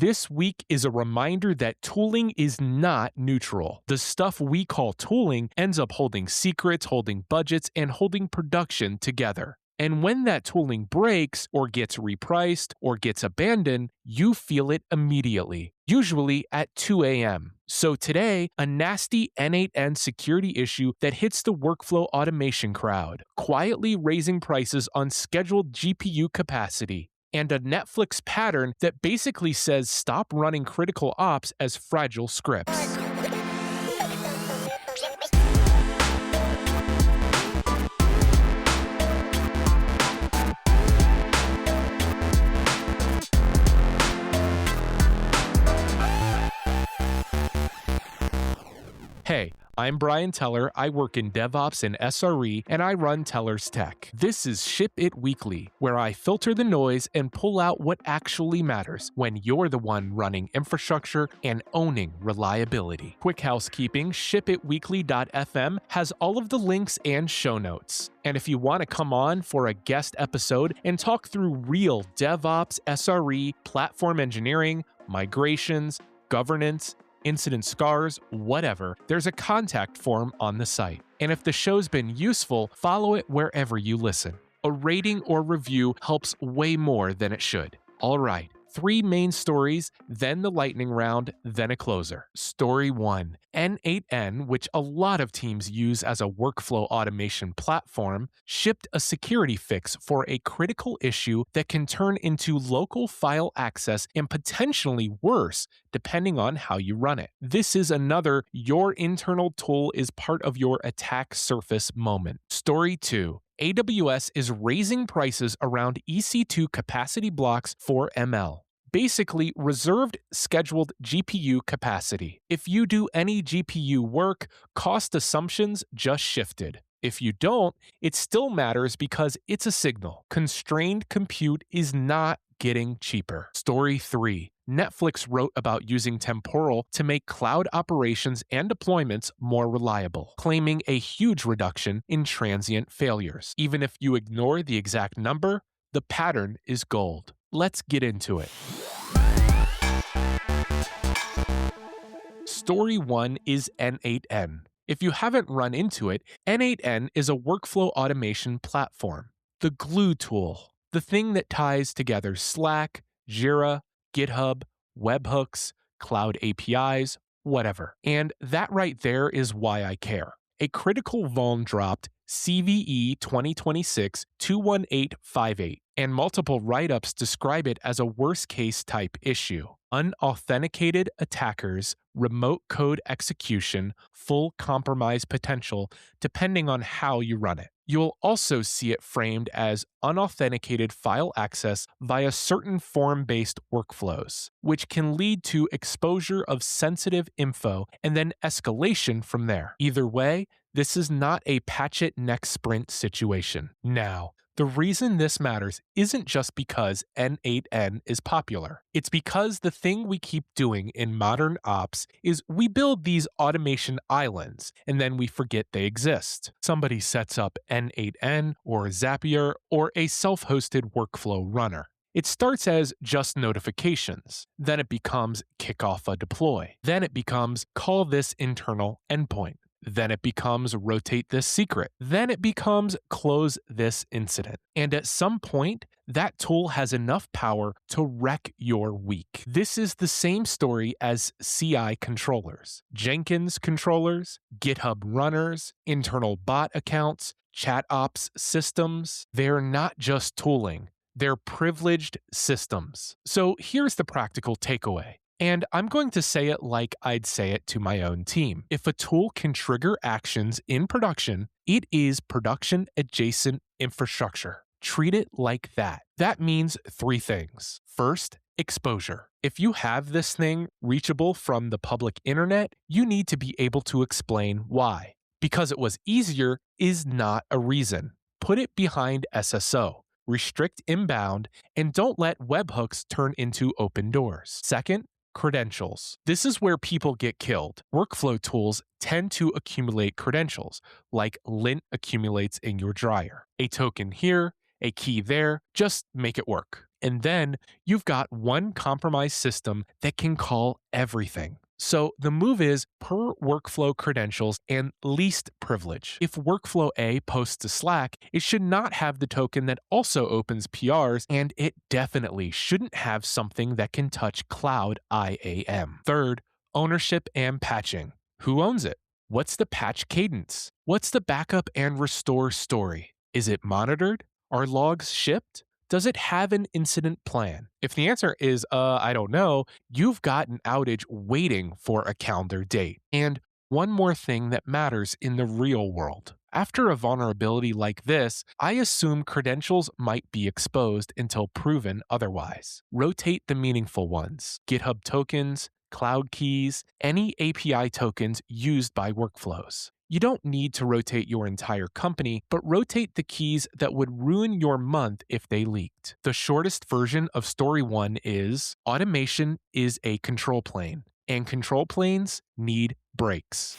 This week is a reminder that tooling is not neutral. The stuff we call tooling ends up holding secrets, holding budgets, and holding production together. And when that tooling breaks, or gets repriced, or gets abandoned, you feel it immediately, usually at 2 a.m. So today, a nasty n8n security issue that hits the workflow automation crowd, quietly raising prices on scheduled GPU capacity, and a Netflix pattern that basically says stop running critical ops as fragile scripts. Hey, I'm Brian Teller. I work in DevOps and SRE, and I run Teller's Tech. This is Ship It Weekly, where I filter the noise and pull out what actually matters when you're the one running infrastructure and owning reliability. Quick housekeeping, shipitweekly.fm has all of the links and show notes. And if you want to come on for a guest episode and talk through real DevOps, SRE, platform engineering, migrations, governance, incident scars, whatever, there's a contact form on the site. And if the show's been useful, follow it wherever you listen. A rating or review helps way more than it should. All right, 3 main stories, then the lightning round, then a closer. Story 1. n8n, which a lot of teams use as a workflow automation platform, shipped a security fix for a critical issue that can turn into local file access and potentially worse, depending on how you run it. This is another your internal tool is part of your attack surface moment. Story 2. AWS is raising prices around EC2 Capacity Blocks for ML. Basically, reserved scheduled GPU capacity. If you do any GPU work, cost assumptions just shifted. If you don't, it still matters because it's a signal. Constrained compute is not getting cheaper. Story 3. Netflix wrote about using Temporal to make cloud operations and deployments more reliable, claiming a huge reduction in transient failures. Even if you ignore the exact number, the pattern is gold. Let's get into it. Story 1 is n8n. If you haven't run into it, n8n is a workflow automation platform. The glue tool, the thing that ties together Slack, Jira, GitHub, webhooks, cloud APIs, whatever. And that right there is why I care. A critical vuln dropped CVE-2026-21858, and multiple write-ups describe it as a worst-case type issue. Unauthenticated attackers, remote code execution, full compromise potential, depending on how you run it. You'll also see it framed as unauthenticated file access via certain form-based workflows, which can lead to exposure of sensitive info and then escalation from there. Either way, this is not a patch it next sprint situation. Now, the reason this matters isn't just because n8n is popular. It's because the thing we keep doing in modern ops is we build these automation islands and then we forget they exist. Somebody sets up n8n or Zapier or a self-hosted workflow runner. It starts as just notifications. Then it becomes kick off a deploy. Then it becomes call this internal endpoint. Then it becomes rotate this secret. Then it becomes close this incident. And at some point, that tool has enough power to wreck your week. This is the same story as CI controllers, Jenkins controllers, GitHub runners, internal bot accounts, chat ops systems. They're not just tooling. They're privileged systems. So here's the practical takeaway. And I'm going to say it like I'd say it to my own team. If a tool can trigger actions in production, it is production adjacent infrastructure. Treat it like that. That means 3 things. First, exposure. If you have this thing reachable from the public internet, you need to be able to explain why. Because it was easier is not a reason. Put it behind SSO. Restrict inbound, and don't let webhooks turn into open doors. Second, credentials. This is where people get killed. Workflow tools tend to accumulate credentials, like lint accumulates in your dryer. A token here, a key there, just make it work. And then you've got one compromised system that can call everything. So the move is per workflow credentials and least privilege. If workflow A posts to Slack, it should not have the token that also opens PRs, and it definitely shouldn't have something that can touch cloud IAM. Third, ownership and patching. Who owns it? What's the patch cadence? What's the backup and restore story? Is it monitored? Are logs shipped? Does it have an incident plan? If the answer is, I don't know, you've got an outage waiting for a calendar date. And one more thing that matters in the real world. After a vulnerability like this, I assume credentials might be exposed until proven otherwise. Rotate the meaningful ones: GitHub tokens, cloud keys, any API tokens used by workflows. You don't need to rotate your entire company, but rotate the keys that would ruin your month if they leaked. The shortest version of Story 1 is: automation is a control plane, and control planes need breaks.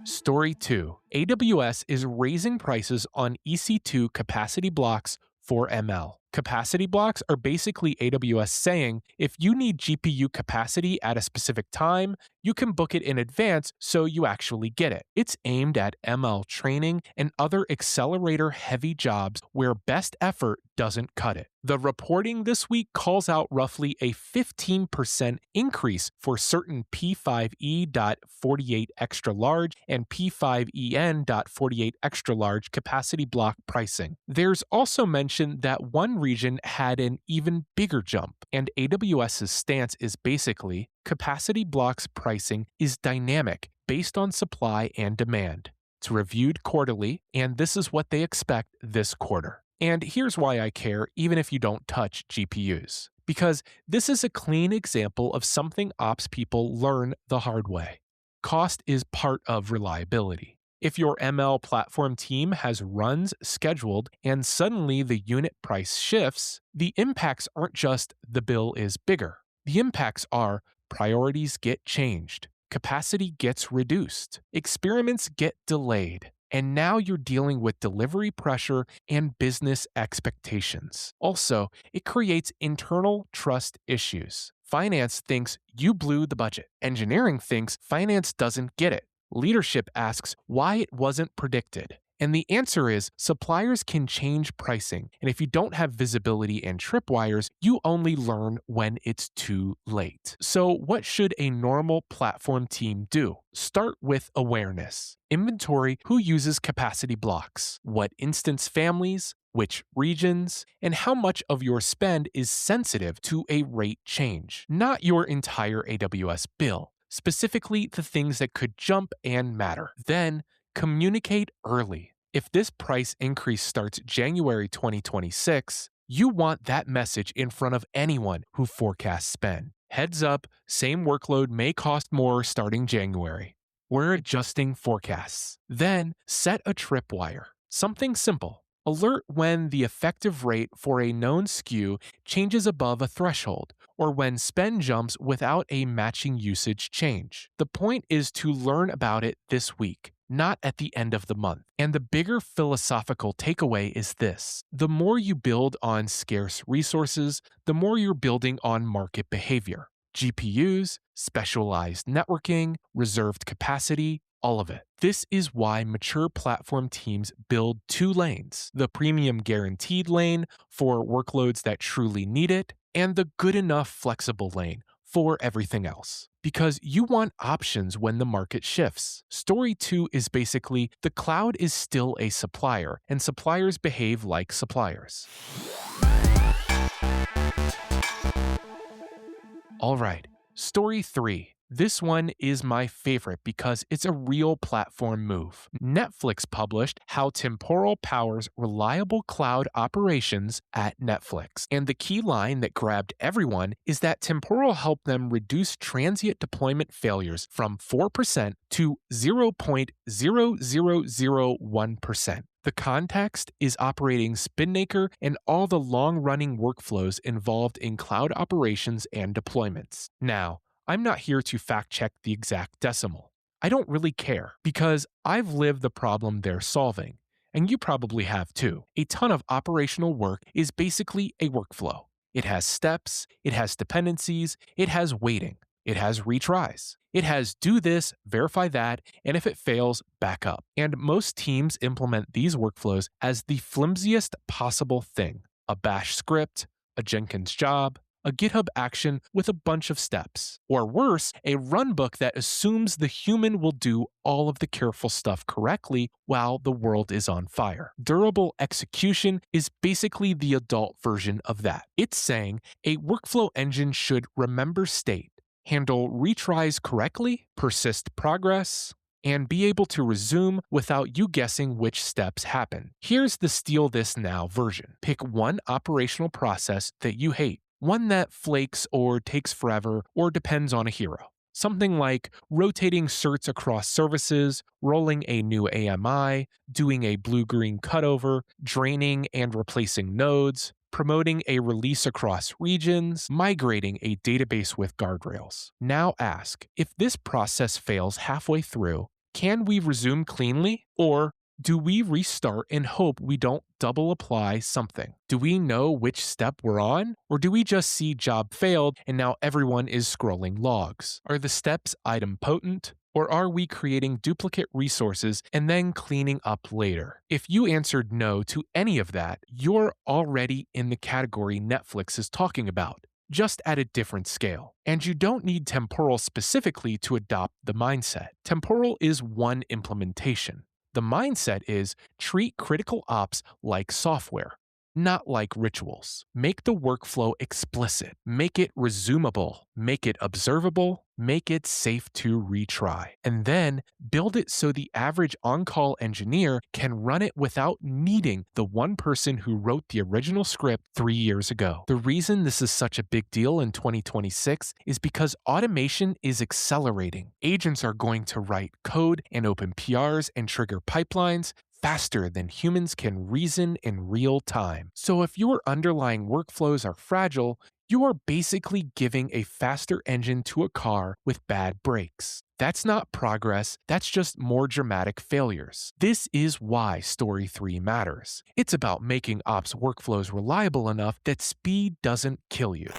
Story 2. AWS is raising prices on EC2 Capacity Blocks for ML. Capacity blocks are basically AWS saying, if you need GPU capacity at a specific time, you can book it in advance so you actually get it. It's aimed at ML training and other accelerator-heavy jobs where best effort doesn't cut it. The reporting this week calls out roughly a 15% increase for certain P5E.48 extra large and P5EN.48 extra large capacity block pricing. There's also mention that one region had an even bigger jump, and AWS's stance is basically capacity blocks pricing is dynamic based on supply and demand. It's reviewed quarterly, and this is what they expect this quarter. And here's why I care even if you don't touch GPUs. Because this is a clean example of something ops people learn the hard way. Cost is part of reliability. If your ML platform team has runs scheduled and suddenly the unit price shifts, the impacts aren't just the bill is bigger. The impacts are priorities get changed, capacity gets reduced, experiments get delayed, and now you're dealing with delivery pressure and business expectations. Also, it creates internal trust issues. Finance thinks you blew the budget. Engineering thinks finance doesn't get it. Leadership asks why it wasn't predicted. And the answer is suppliers can change pricing, and if you don't have visibility and tripwires, you only learn when it's too late. So what should a normal platform team do? Start with awareness. Inventory who uses capacity blocks, what instance families, which regions, and how much of your spend is sensitive to a rate change, not your entire AWS bill. Specifically the things that could jump and matter. Then, communicate early. If this price increase starts January 2026, you want that message in front of anyone who forecasts spend. Heads up, same workload may cost more starting January. We're adjusting forecasts. Then, set a tripwire. Something simple. Alert when the effective rate for a known SKU changes above a threshold, or when spend jumps without a matching usage change. The point is to learn about it this week, not at the end of the month. And the bigger philosophical takeaway is this: the more you build on scarce resources, the more you're building on market behavior. GPUs, specialized networking, reserved capacity, all of it. This is why mature platform teams build two lanes: the premium guaranteed lane for workloads that truly need it, and the good enough flexible lane for everything else. Because you want options when the market shifts. Story 2 is basically the cloud is still a supplier, and suppliers behave like suppliers. All right, Story 3. This one is my favorite because it's a real platform move. Netflix published how Temporal powers reliable cloud operations at Netflix. And the key line that grabbed everyone is that Temporal helped them reduce transient deployment failures from 4% to 0.0001%. The context is operating Spinnaker and all the long-running workflows involved in cloud operations and deployments. Now, I'm not here to fact-check the exact decimal. I don't really care, because I've lived the problem they're solving. and you probably have too. A ton of operational work is basically a workflow. It has steps, it has dependencies, it has waiting, it has retries. It has do this, verify that, and if it fails, back up. And most teams implement these workflows as the flimsiest possible thing: a bash script, a Jenkins job, a GitHub action with a bunch of steps. Or worse, a runbook that assumes the human will do all of the careful stuff correctly while the world is on fire. Durable execution is basically the adult version of that. It's saying a workflow engine should remember state, handle retries correctly, persist progress, and be able to resume without you guessing which steps happen. Here's the steal this now version. Pick one operational process that you hate, one that flakes or takes forever or depends on a hero. Something like rotating certs across services, rolling a new AMI, doing a blue-green cutover, draining and replacing nodes, promoting a release across regions, migrating a database with guardrails. Now ask, if this process fails halfway through, can we resume cleanly? Or do we restart and hope we don't double apply something? Do we know which step we're on? Or do we just see job failed and now everyone is scrolling logs? Are the steps idempotent? Or are we creating duplicate resources and then cleaning up later? If you answered no to any of that, you're already in the category Netflix is talking about, just at a different scale. And you don't need Temporal specifically to adopt the mindset. Temporal is one implementation. The mindset is treat critical ops like software, not like rituals. Make the workflow explicit. Make it resumable. Make it observable. Make it safe to retry. And then build it so the average on-call engineer can run it without needing the one person who wrote the original script 3 years ago. The reason this is such a big deal in 2026 is because automation is accelerating. Agents are going to write code and open PRs and trigger pipelines faster than humans can reason in real time. So if your underlying workflows are fragile, you are basically giving a faster engine to a car with bad brakes. That's not progress, that's just more dramatic failures. This is why Story 3 matters. It's about making ops workflows reliable enough that speed doesn't kill you.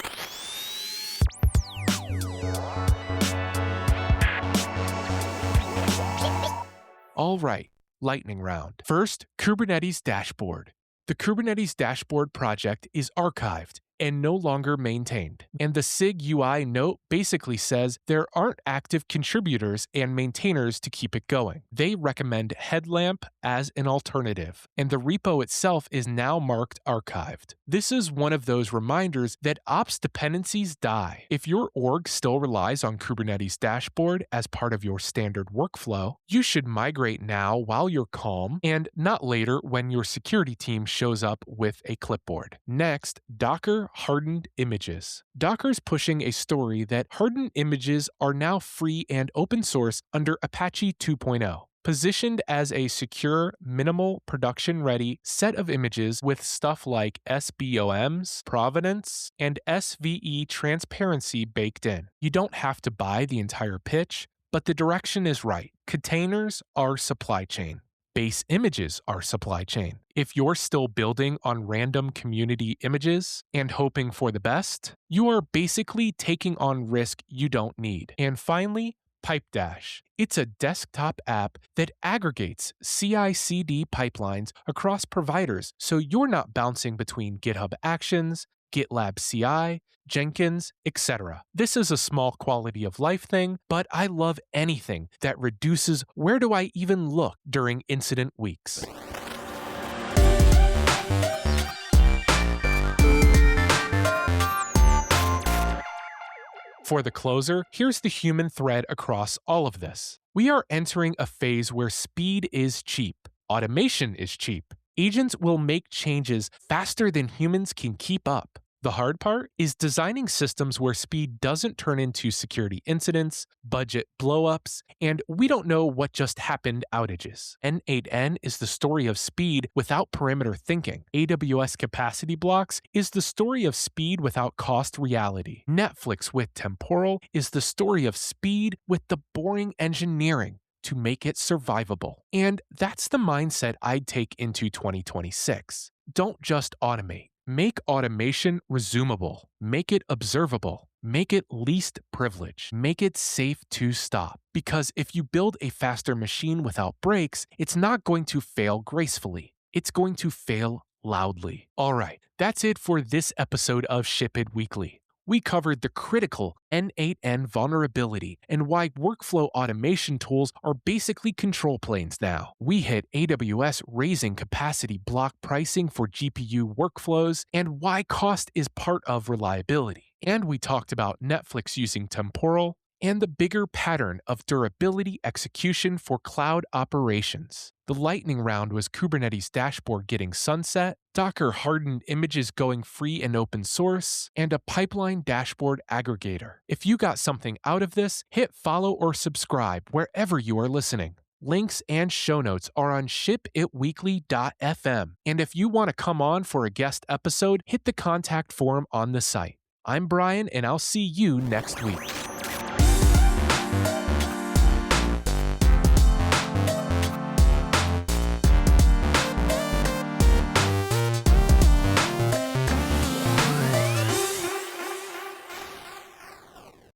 All right. Lightning round. First, Kubernetes dashboard. The Kubernetes dashboard project is archived and no longer maintained. And the SIG UI note basically says there aren't active contributors and maintainers to keep it going. They recommend Headlamp as an alternative, and the repo itself is now marked archived. This is one of those reminders that ops dependencies die. If your org still relies on Kubernetes dashboard as part of your standard workflow, you should migrate now while you're calm and not later when your security team shows up with a clipboard. Next, Docker hardened images. Docker's pushing a story that hardened images are now free and open source under Apache 2.0. Positioned as a secure, minimal, production-ready set of images with stuff like SBOMs, provenance, and SVE transparency baked in. You don't have to buy the entire pitch, but the direction is right. Containers are supply chain. Base images are supply chain. If you're still building on random community images and hoping for the best, you are basically taking on risk you don't need. And finally, Pipedash. It's a desktop app that aggregates CI/CD pipelines across providers so you're not bouncing between GitHub Actions, GitLab CI, Jenkins, etc. This is a small quality of life thing, but I love anything that reduces where do I even look during incident weeks. For the closer, here's the human thread across all of this. We are entering a phase where speed is cheap. Automation is cheap. Agents will make changes faster than humans can keep up. The hard part is designing systems where speed doesn't turn into security incidents, budget blowups, and we don't know what just happened outages. n8n is the story of speed without perimeter thinking. AWS Capacity Blocks is the story of speed without cost reality. Netflix with Temporal is the story of speed with the boring engineering. to make it survivable. And that's the mindset I'd take into 2026. Don't just automate. Make automation resumable. Make it observable. Make it least privilege. Make it safe to stop. Because if you build a faster machine without brakes, it's not going to fail gracefully. It's going to fail loudly. All right, that's it for this episode of Ship It Weekly. We covered the critical n8n vulnerability and why workflow automation tools are basically control planes now. We hit AWS raising capacity block pricing for GPU workflows and why cost is part of reliability. And we talked about Netflix using Temporal and the bigger pattern of durability execution for cloud operations. The lightning round was Kubernetes dashboard getting sunset, Docker hardened images going free and open source, and a pipeline dashboard aggregator. If you got something out of this, hit follow or subscribe wherever you are listening. Links and show notes are on shipitweekly.fm. And if you want to come on for a guest episode, hit the contact form on the site. I'm Brian, and I'll see you next week.